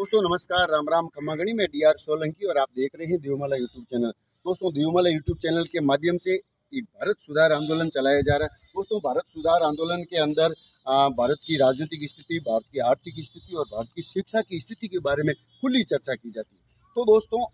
दोस्तों नमस्कार, राम राम, खम्मा गणी। मैं डीआर सोलंकी और आप देख रहे हैं देवमाला यूट्यूब चैनल। दोस्तों देवमाला यूट्यूब चैनल के माध्यम से एक भारत सुधार आंदोलन चलाया जा रहा है। दोस्तों भारत सुधार आंदोलन के अंदर भारत की राजनीतिक स्थिति, भारत की आर्थिक स्थिति और भारत की शिक्षा की स्थिति के बारे में खुली चर्चा की जाती है। तो दोस्तों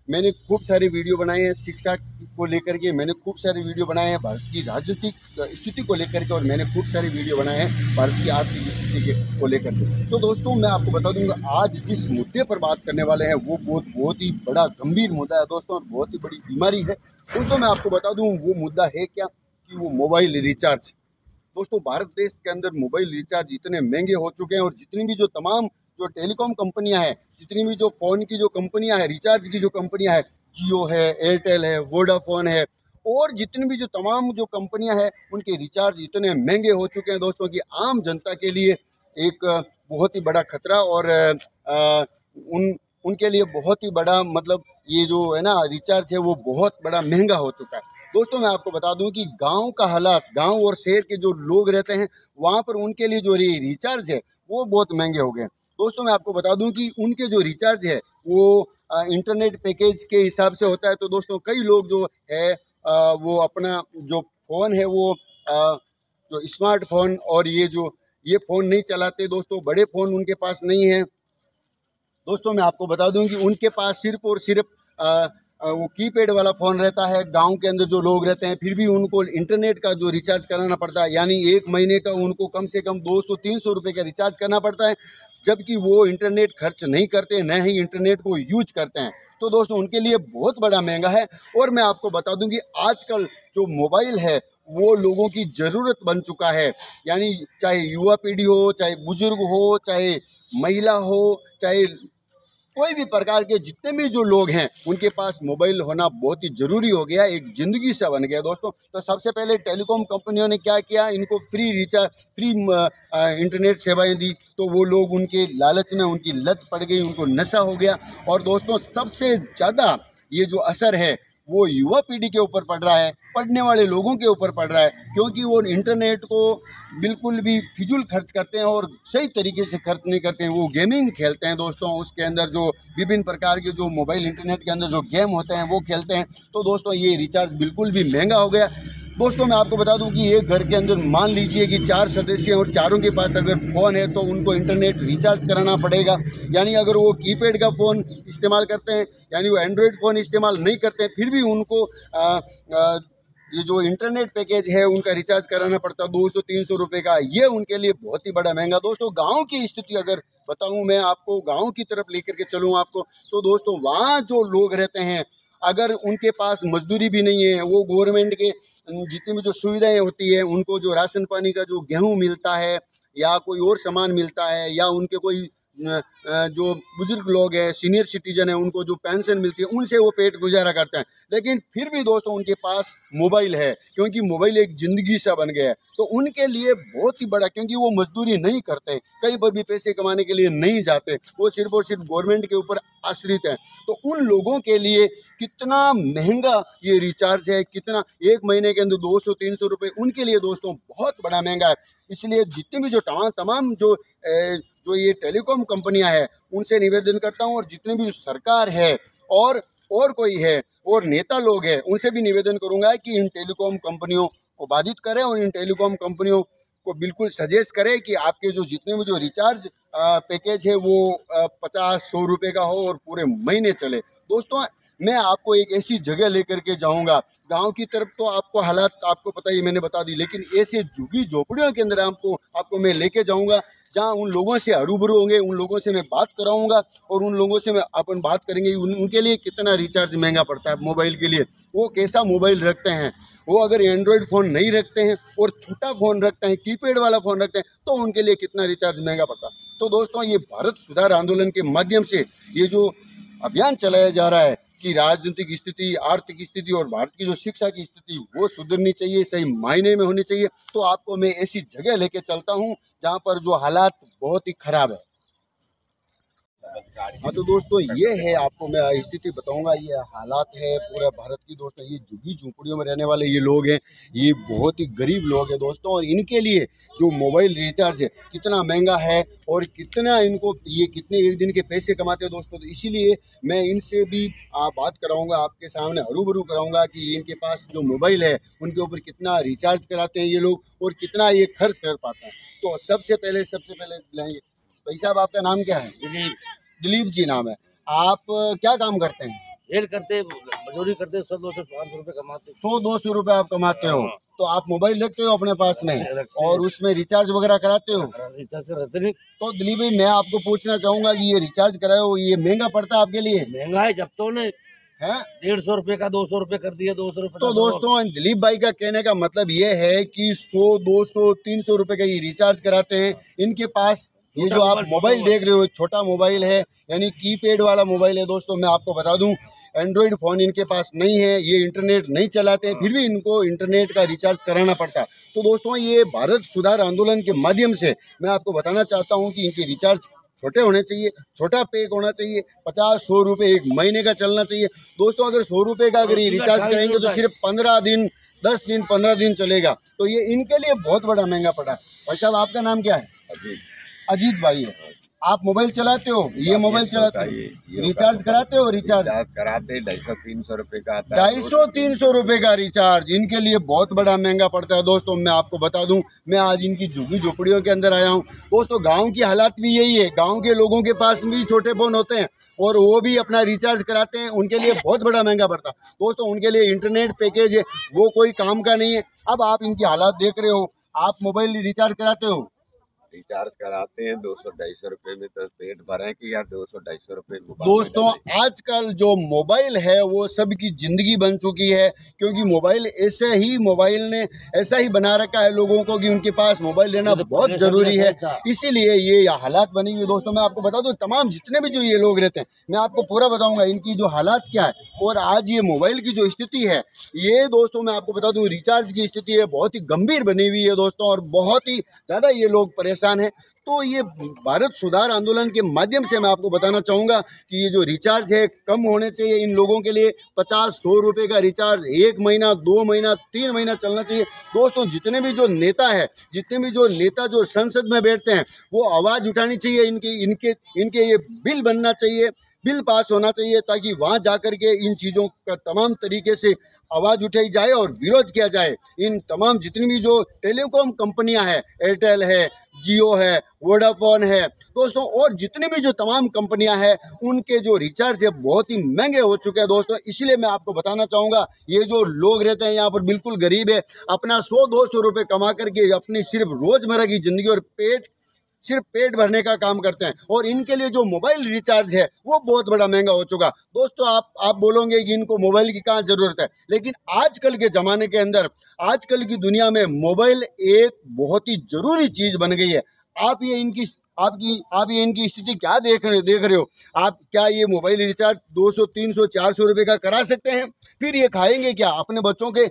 मैंने खूब सारे वीडियो बनाए हैं शिक्षा को लेकर के, मैंने खूब सारे वीडियो बनाए हैं भारत की राजनीतिक स्थिति को लेकर के, और मैंने खूब सारे वीडियो बनाए हैं भारत की आर्थिक स्थिति को लेकर के। तो दोस्तों मैं आपको बता दूंगा आज जिस मुद्दे पर बात करने वाले हैं वो बहुत ही बड़ा गंभीर मुद्दा है दोस्तों, और बहुत ही बड़ी बीमारी है। दोस्तों मैं आपको बता दूं वो मुद्दा है क्या कि वो मोबाइल रिचार्ज। दोस्तों भारत देश के अंदर मोबाइल रिचार्ज इतने महंगे हो चुके हैं, और जितनी भी जो तमाम जो टेलीकॉम कंपनियां हैं, जितनी भी जो फ़ोन की जो कंपनियां हैं, रिचार्ज की जो कंपनियां हैं, जियो है, एयरटेल है, वोडाफोन है, और जितनी भी जो तमाम जो कंपनियां हैं, उनके रिचार्ज इतने महंगे हो चुके हैं दोस्तों कि आम जनता के लिए एक बहुत ही बड़ा खतरा, और उनके लिए बहुत ही बड़ा मतलब ये जो है ना रिचार्ज है वो बहुत बड़ा महंगा हो चुका है। दोस्तों मैं आपको बता दूं कि गांव का हालात, गांव और शहर के जो लोग रहते हैं वहाँ पर उनके लिए जो रिचार्ज है वो बहुत महंगे हो गए हैं। दोस्तों मैं आपको बता दूं कि उनके जो रिचार्ज है वो इंटरनेट पैकेज के हिसाब से होता है। तो दोस्तों कई लोग जो है वो अपना जो फ़ोन है वो जो स्मार्टफोन और ये फ़ोन नहीं चलाते दोस्तों, बड़े फ़ोन उनके पास नहीं है। दोस्तों मैं आपको बता दूं कि उनके पास सिर्फ और सिर्फ वो कीपैड वाला फ़ोन रहता है। गांव के अंदर जो लोग रहते हैं फिर भी उनको इंटरनेट का जो रिचार्ज कराना पड़ता है, यानी एक महीने का उनको कम से कम 200-300 रुपये का रिचार्ज करना पड़ता है, जबकि वो इंटरनेट खर्च नहीं करते, न ही इंटरनेट को यूज करते हैं। तो दोस्तों उनके लिए बहुत बड़ा महंगा है। और मैं आपको बता दूं कि आजकल जो मोबाइल है वो लोगों की ज़रूरत बन चुका है, यानी चाहे युवा पीढ़ी हो, चाहे बुजुर्ग हो, चाहे महिला हो, चाहे कोई भी प्रकार के जितने भी जो लोग हैं उनके पास मोबाइल होना बहुत ही ज़रूरी हो गया, एक ज़िंदगी सा बन गया दोस्तों। तो सबसे पहले टेलीकॉम कंपनियों ने क्या किया, इनको फ्री रिचार्ज, फ्री इंटरनेट सेवाएं दी, तो वो लोग उनके लालच में उनकी लत पड़ गई, उनको नशा हो गया। और दोस्तों सबसे ज़्यादा ये जो असर है वो युवा पीढ़ी के ऊपर पड़ रहा है, पढ़ने वाले लोगों के ऊपर पड़ रहा है, क्योंकि वो इंटरनेट को बिल्कुल भी फिजूल खर्च करते हैं और सही तरीके से खर्च नहीं करते हैं। वो गेमिंग खेलते हैं दोस्तों, उसके अंदर जो विभिन्न प्रकार के जो मोबाइल इंटरनेट के अंदर जो गेम होते हैं वो खेलते हैं। तो दोस्तों ये रिचार्ज बिल्कुल भी महंगा हो गया। दोस्तों मैं आपको बता दूं कि एक घर के अंदर मान लीजिए कि 4 सदस्य हैं और चारों के पास अगर फ़ोन है तो उनको इंटरनेट रिचार्ज कराना पड़ेगा। यानी अगर वो कीपैड का फ़ोन इस्तेमाल करते हैं, यानी वो एंड्रॉयड फ़ोन इस्तेमाल नहीं करते हैं, फिर भी उनको ये जो इंटरनेट पैकेज है उनका रिचार्ज कराना पड़ता है 200-300 रुपये का। ये उनके लिए बहुत ही बड़ा महंगा। दोस्तों गांव की स्थिति अगर बताऊं, मैं आपको गांव की तरफ लेकर के चलूं आपको, तो दोस्तों वहाँ जो लोग रहते हैं अगर उनके पास मजदूरी भी नहीं है, वो गवर्नमेंट के जितनी भी जो सुविधाएं होती है, उनको जो राशन पानी का जो गेहूँ मिलता है या कोई और सामान मिलता है, या उनके कोई जो बुजुर्ग लोग हैं, सीनियर सिटीजन है, उनको जो पेंशन मिलती है उनसे वो पेट गुजारा करते हैं। लेकिन फिर भी दोस्तों उनके पास मोबाइल है, क्योंकि मोबाइल एक ज़िंदगी सा बन गया है। तो उनके लिए बहुत ही बड़ा, क्योंकि वो मजदूरी नहीं करते, कहीं पर भी पैसे कमाने के लिए नहीं जाते, वो सिर्फ और सिर्फ गवर्नमेंट के ऊपर आश्रित हैं। तो उन लोगों के लिए कितना महंगा ये रिचार्ज है, कितना एक महीने के अंदर 200-300 रुपये उनके लिए दोस्तों बहुत बड़ा महंगा है। इसलिए जितने भी जो तमाम जो ये टेलीकॉम कंपनियां हैं उनसे निवेदन करता हूं, और जितने भी सरकार है और कोई है और नेता लोग हैं उनसे भी निवेदन करूंगा कि इन टेलीकॉम कंपनियों को बाधित करें, और इन टेलीकॉम कंपनियों को बिल्कुल सजेस्ट करें कि आपके जो जितने भी जो रिचार्ज पैकेज है वो 50-100 रुपये का हो और पूरे महीने चले। दोस्तों मैं आपको एक ऐसी जगह लेकर के जाऊंगा, गांव की तरफ तो आपको हालात आपको पता ही मैंने बता दी, लेकिन ऐसे झुग्गी झोपड़ियों के अंदर आपको मैं लेके जाऊंगा, जहां उन लोगों से रूबरू होंगे, उन लोगों से मैं बात कराऊंगा, और उन लोगों से मैं अपन बात करेंगे उनके लिए कितना रिचार्ज महंगा पड़ता है मोबाइल के लिए, वो कैसा मोबाइल रखते हैं। वो अगर एंड्रॉयड फ़ोन नहीं रखते हैं और छोटा फ़ोन रखते हैं, कीपैड वाला फ़ोन रखते हैं, तो उनके लिए कितना रिचार्ज महंगा पड़ता है। तो दोस्तों ये भारत सुधार आंदोलन के माध्यम से ये जो अभियान चलाया जा रहा है कि राजनीतिक स्थिति, आर्थिक स्थिति और भारत की जो शिक्षा की स्थिति वो सुधरनी चाहिए, सही मायने में होनी चाहिए। तो आपको मैं ऐसी जगह लेके चलता हूँ जहाँ पर जो हालात बहुत ही खराब है। हाँ तो दोस्तों ये है, आपको मैं स्थिति बताऊंगा, ये हालात है पूरा भारत की दोस्तों। ये झुग्गी झोंपड़ियों में रहने वाले ये लोग हैं, ये बहुत ही गरीब लोग हैं दोस्तों, और इनके लिए जो मोबाइल रिचार्ज है कितना महंगा है और कितना इनको, ये कितने एक दिन के पैसे कमाते हैं दोस्तों। तो इसीलिए मैं इनसे भी बात कराऊंगा, आपके सामने हरूबरू कराऊंगा कि इनके पास जो मोबाइल है उनके ऊपर कितना रिचार्ज कराते हैं ये लोग और कितना ये खर्च कर पाते हैं। तो सबसे पहले लेंगे भाई साहब, आपका नाम क्या है? दिलीप जी नाम है। आप क्या काम करते हैं? खेल करते, मजदूरी करते, 100-200 500 रुपए कमाते। 100-200 रुपए आप कमाते हो? हाँ। तो आप मोबाइल रखते हो अपने पास में और उसमें रिचार्ज वगैरह कराते हो? रिचार्ज करते नहीं। तो दिलीप भाई, मैं आपको पूछना चाहूंगा कि ये रिचार्ज कराए हो, ये महंगा पड़ता है आपके लिए? महंगा है, जब तो ने है 150 रुपए का 200 रुपए कर दिया, 200 रुपए। तो दोस्तों दिलीप भाई का कहने का मतलब ये है कि 100-200-300 रुपए का ये रिचार्ज कराते हैं इनके पास। ये जो आप मोबाइल देख रहे हो छोटा मोबाइल है, यानी कीपैड वाला मोबाइल है दोस्तों। मैं आपको बता दूं, एंड्रॉयड फ़ोन इनके पास नहीं है, ये इंटरनेट नहीं चलाते, फिर भी इनको इंटरनेट का रिचार्ज कराना पड़ता है। तो दोस्तों ये भारत सुधार आंदोलन के माध्यम से मैं आपको बताना चाहता हूँ कि इनके रिचार्ज छोटे होने चाहिए, छोटा पैक होना चाहिए, 50-100 रुपये एक महीने का चलना चाहिए दोस्तों। अगर 100 रुपये का अगर ये रिचार्ज करेंगे तो सिर्फ 15 दिन, 10 दिन, 15 दिन चलेगा। तो ये इनके लिए बहुत बड़ा महंगा पड़ा। भाई साहब, आपका नाम क्या है? अजीत भाई है। आप मोबाइल चलाते हो? ये मोबाइल चलाते हो? रिचार्ज कराते हो? रिचार्ज कराते 250-300 रुपए का आता है। 250-300 रुपए का रिचार्ज इनके लिए बहुत बड़ा महंगा पड़ता है दोस्तों। मैं आपको बता दूं, मैं आज इनकी झुग्गी झोपड़ियों के अंदर आया हूं दोस्तों। गांव की हालात भी यही है, गांव के लोगों के पास भी छोटे फोन होते हैं और वो भी अपना रिचार्ज कराते हैं, उनके लिए बहुत बड़ा महंगा पड़ता है दोस्तों। उनके लिए इंटरनेट पैकेज है वो कोई काम का नहीं है। अब आप इनकी हालात देख रहे हो, आप मोबाइल रिचार्ज कराते हो? रिचार्ज कराते हैं 200-250 रुपए में, तो पेट भरे कि यार 200-250 रुपए दोस्तों आजकल जो मोबाइल है वो सबकी ज़िंदगी बन चुकी है, क्योंकि मोबाइल ने ऐसा ही बना रखा है लोगों को कि उनके पास मोबाइल लेना बहुत ज़रूरी है। इसीलिए ये हालात बनी हुई दोस्तों। मैं आपको बता दूं, तमाम जितने भी जो ये लोग रहते हैं, मैं आपको पूरा बताऊंगा इनकी जो हालात क्या है और आज ये मोबाइल की जो स्थिति है ये दोस्तों, मैं आपको बता दूं रिचार्ज की स्थिति है बहुत ही गंभीर बनी हुई है दोस्तों, और बहुत ही ज़्यादा ये लोग परेशान है। तो ये भारत सुधार आंदोलन के माध्यम से मैं आपको बताना चाहूँगा कि ये जो रिचार्ज है कम होने चाहिए इन लोगों के लिए। 50-100 रुपये का रिचार्ज 1 महीना, 2 महीना, 3 महीना चलना चाहिए दोस्तों। जितने भी जो नेता जो संसद में बैठते हैं वो आवाज़ उठानी चाहिए, इनके ये बिल बनना चाहिए, बिल पास होना चाहिए, ताकि वहाँ जाकर के इन चीज़ों का तमाम तरीके से आवाज़ उठाई जाए और विरोध किया जाए। इन तमाम जितनी भी जो टेलीकॉम कंपनियां हैं, एयरटेल है, जियो है, वोडाफोन है दोस्तों, और जितनी भी जो तमाम कंपनियां हैं उनके जो रिचार्ज है बहुत ही महंगे हो चुके हैं दोस्तों। इसलिए मैं आपको बताना चाहूँगा, ये जो लोग रहते हैं यहाँ पर बिल्कुल गरीब है, अपना 100-200 रुपये कमा करके अपनी सिर्फ रोज़मर्रा की ज़िंदगी और सिर्फ पेट भरने का काम करते हैं, और इनके लिए जो मोबाइल रिचार्ज है वो बहुत बड़ा महंगा हो चुका दोस्तों। आप बोलोगे कि इनको मोबाइल की कहाँ ज़रूरत है, लेकिन आजकल के ज़माने के अंदर, आजकल की दुनिया में मोबाइल एक बहुत ही ज़रूरी चीज़ बन गई है। आप ये इनकी स्थिति क्या देख रहे हो? आप क्या ये मोबाइल रिचार्ज 200, 300, 400 रुपये का करा सकते हैं? फिर ये खाएंगे क्या? अपने बच्चों के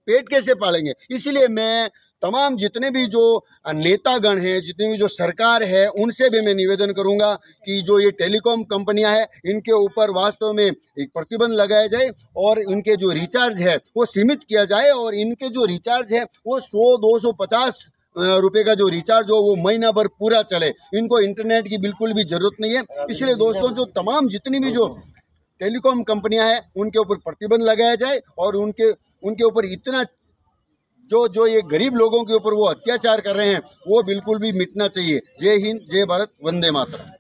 पेट कैसे पालेंगे? इसीलिए मैं तमाम जितने भी जो नेतागण हैं, जितनी भी जो सरकार है, उनसे भी मैं निवेदन करूंगा कि जो ये टेलीकॉम कंपनियां हैं इनके ऊपर वास्तव में एक प्रतिबंध लगाया जाए और इनके जो रिचार्ज है वो सीमित किया जाए, और इनके जो रिचार्ज है वो 100, 250 रुपये का जो रिचार्ज हो वो महीना भर पूरा चले। इनको इंटरनेट की बिल्कुल भी ज़रूरत नहीं है। इसलिए दोस्तों जो तमाम जितनी भी जो टेलीकॉम कंपनियां हैं उनके ऊपर प्रतिबंध लगाया जाए, और उनके ऊपर इतना जो ये गरीब लोगों के ऊपर वो अत्याचार कर रहे हैं वो बिल्कुल भी मिटना चाहिए। जय हिंद, जय भारत, वंदे मातरम।